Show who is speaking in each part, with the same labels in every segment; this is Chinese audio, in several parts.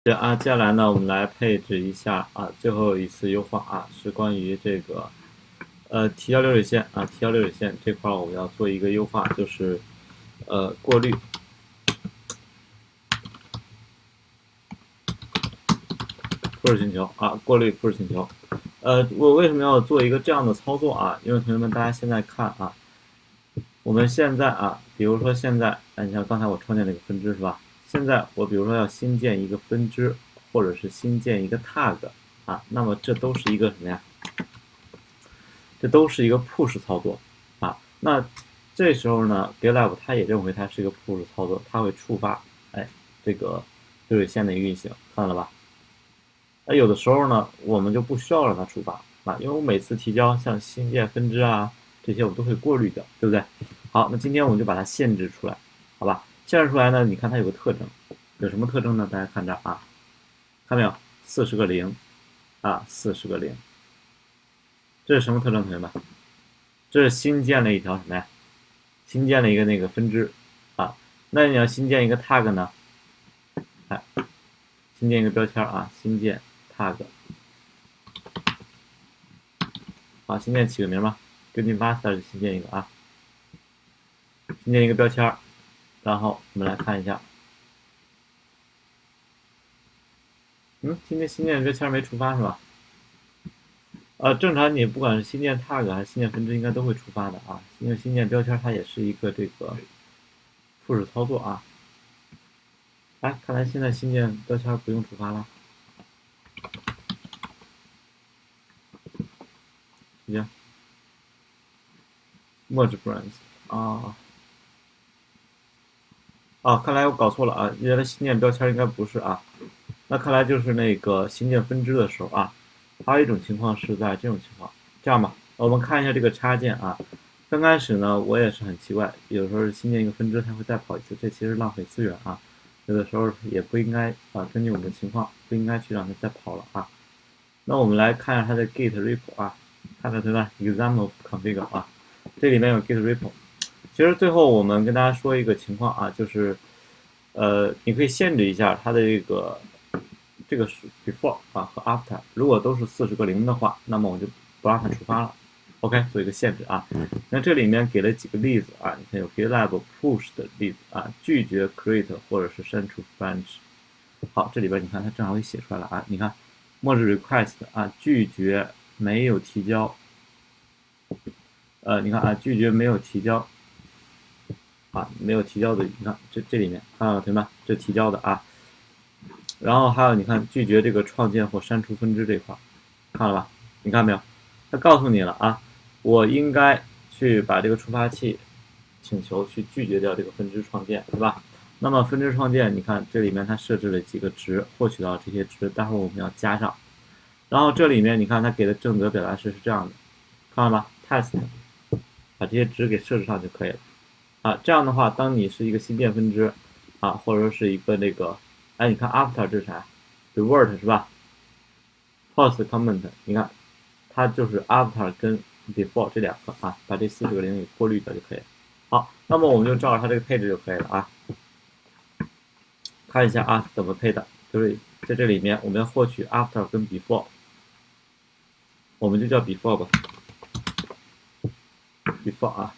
Speaker 1: 接下来呢，我们来配置一下最后一次优化是关于这个提交流水线提交流水线这块我们要做一个优化，就是过滤 push 请求过滤 push 请求。我为什么要做一个这样的操作因为同学们大家现在看我们现在比如说现在你像刚才我创建了一个分支是吧？现在我比如说要新建一个分支，或者是新建一个 tag 那么这都是一个什么呀？这都是一个 push 操作那这时候呢 GitLab 它也认为它是一个 push 操作，它会触发这个流水线的一个运行，看到了吧？那有的时候呢，我们就不需要让它触发因为我每次提交像新建分支这些我都会过滤掉，对不对？好，那今天我们就把它限制出来，好吧？限制出来呢，你看它有个特征，有什么特征呢？大家看这看没有？40个零40个零，这是什么特征，同学们？这是新建了一条什么呀？新建了一个那个分支那你要新建一个 tag 呢？新建一个标签新建 tag。新建起个名吧，根据 master 就新建一个新建一个标签，然后我们来看一下，今天新建标签没触发是吧？正常你不管是新建 tag 还是新建分支，应该都会触发的因为新建标签它也是一个这个 push 操作看来现在新建标签不用触发了。行 merge brands 看来我搞错了原来新建标签应该不是那看来就是那个新建分支的时候还有一种情况是在这种情况，这样吧，我们看一下这个插件刚开始呢，我也是很奇怪，有时候新建一个分支，它会再跑一次，这其实浪费资源有的时候也不应该根据我们的情况，不应该去让它再跑了那我们来看一下它的 git repo 看到对吧 ？example config 这里面有 git repo。其实最后我们跟大家说一个情况就是你可以限制一下它的这个是 before 和 after， 如果都是40个零的话，那么我就不让它触发了。OK， 做一个限制那这里面给了几个例子你看有 GitLab push 的例子拒绝 create 或者是删除 branch。好，这里边你看它正好给写出来了你看 merge request 拒绝没有提交，你看拒绝没有提交没有提交的，你看这里面看到了对吗？这提交的然后还有你看拒绝这个创建或删除分支这块，看了吧？你看没有？它告诉你了我应该去把这个触发器请求去拒绝掉这个分支创建，对吧？那么分支创建，你看这里面它设置了几个值，获取到这些值，待会儿我们要加上。然后这里面你看它给的正则表达式是这样的，看了吧 ？test 把这些值给设置上就可以了这样的话，当你是一个新建分支或者说是一个那个，你看 after 这是啥 ？revert 是吧 ？post comment 你看它就是 after 跟 before 这两个把这40个零给过滤掉就可以了。好，那么我们就照着它这个配置就可以了看一下怎么配的，就是在这里面我们要获取 after 跟 before， 我们就叫 before 吧 ，before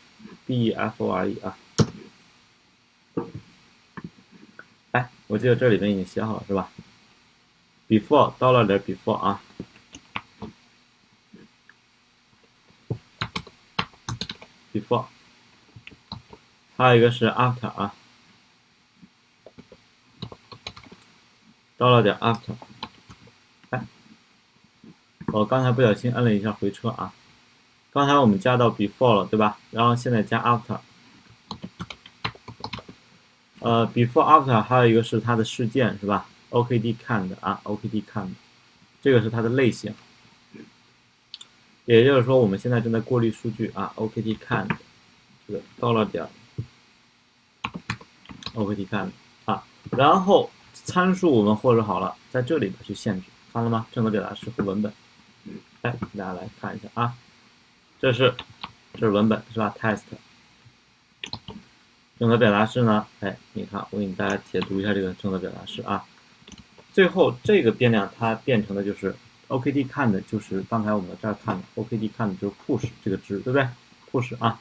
Speaker 1: before 我记得这里面已经写好了是吧 ？before $before before， 还有一个是 after $after。我刚才不小心摁了一下回车刚才我们加到 before 了对吧？然后现在加 after。before after 还有一个是它的事件是吧 ？OKD kind OKD kind， 这个是它的类型。也就是说，我们现在正在过滤数据OKD kind 这个$$OKD kind 然后参数我们获得好了，在这里边去限制，看了吗？正则表达式和文本。大家来看一下这是文本是吧 ？test。正则表达式呢？你看，我给大家解读一下这个正则表达式最后这个变量它变成的就是 OKD 看的就是刚才我们这儿看的 OKD 看的就是 push 这个值，对不对 ？push 啊，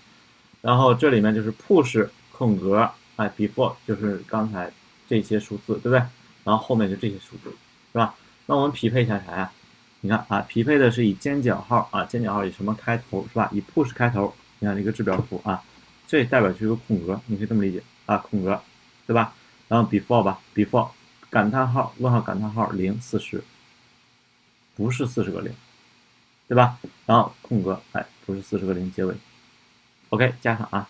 Speaker 1: 然后这里面就是 push 空格哎 before 就是刚才这些数字，对不对？然后后面就这些数字，是吧？那我们匹配一下啥呀？你看啊，匹配的是以尖角号啊，尖角号以什么开头是吧？以 push 开头，你看这个制表符啊，这代表就是一个空格，你可以这么理解啊，空格，对吧？然后 before 吧 ，before 感叹号问号感叹号040，不是40个零，对吧？然后空格，哎，不是40个零结尾 ，OK 加上啊，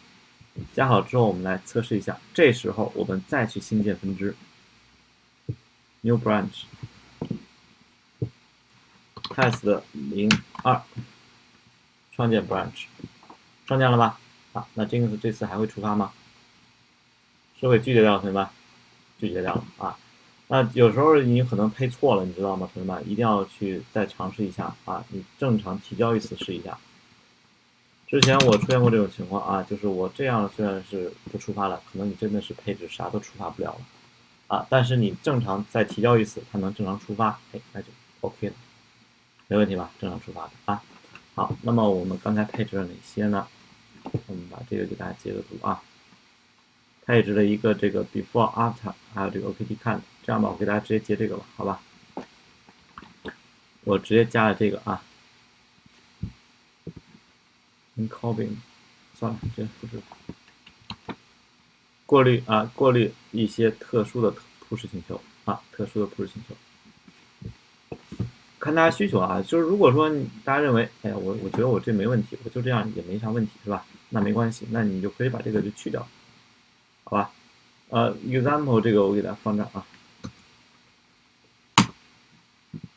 Speaker 1: 加好之后我们来测试一下，这时候我们再去新建分支 ，new branch test 02，创建 branch， 创建了吧？啊，那这次还会触发吗？是会拒绝掉，同学们，拒绝掉了啊。那有时候你可能配错了，你知道吗，同学们？一定要去再尝试一下啊！你正常提交一次试一下。之前我出现过这种情况啊，就是我这样虽然是不触发了，可能你真的是配置啥都触发不了了啊，但是你正常再提交一次，它能正常触发，哎，那就 OK 了，没问题吧？正常触发的啊。好，那么我们刚才配置了哪些呢？我们把这个给大家截个图啊。配置了一个这个 before after， 还有这个 OKD 看，这样吧，我给大家直接截这个吧，好吧？我直接加了这个啊 ，encoding， 算了，直接复制吧。过滤啊，过滤一些特殊的push请求啊，特殊的push请求。看大家需求啊，就是如果说大家认为，哎呀，我觉得我这没问题，我就这样也没啥问题，是吧？那没关系，那你就可以把这个就去掉，好吧？example 这个我给大家放这啊。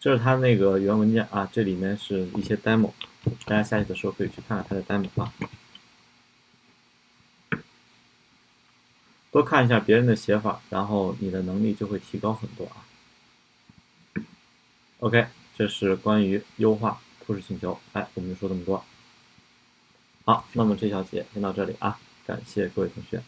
Speaker 1: 这是它那个原文件啊，这里面是一些 demo， 大家下去的时候可以去看看它的 demo 啊，多看一下别人的写法，然后你的能力就会提高很多啊。OK， 这是关于优化 push 请求，哎，我们就说这么多。好，那么这小节先到这里啊，感谢各位同学。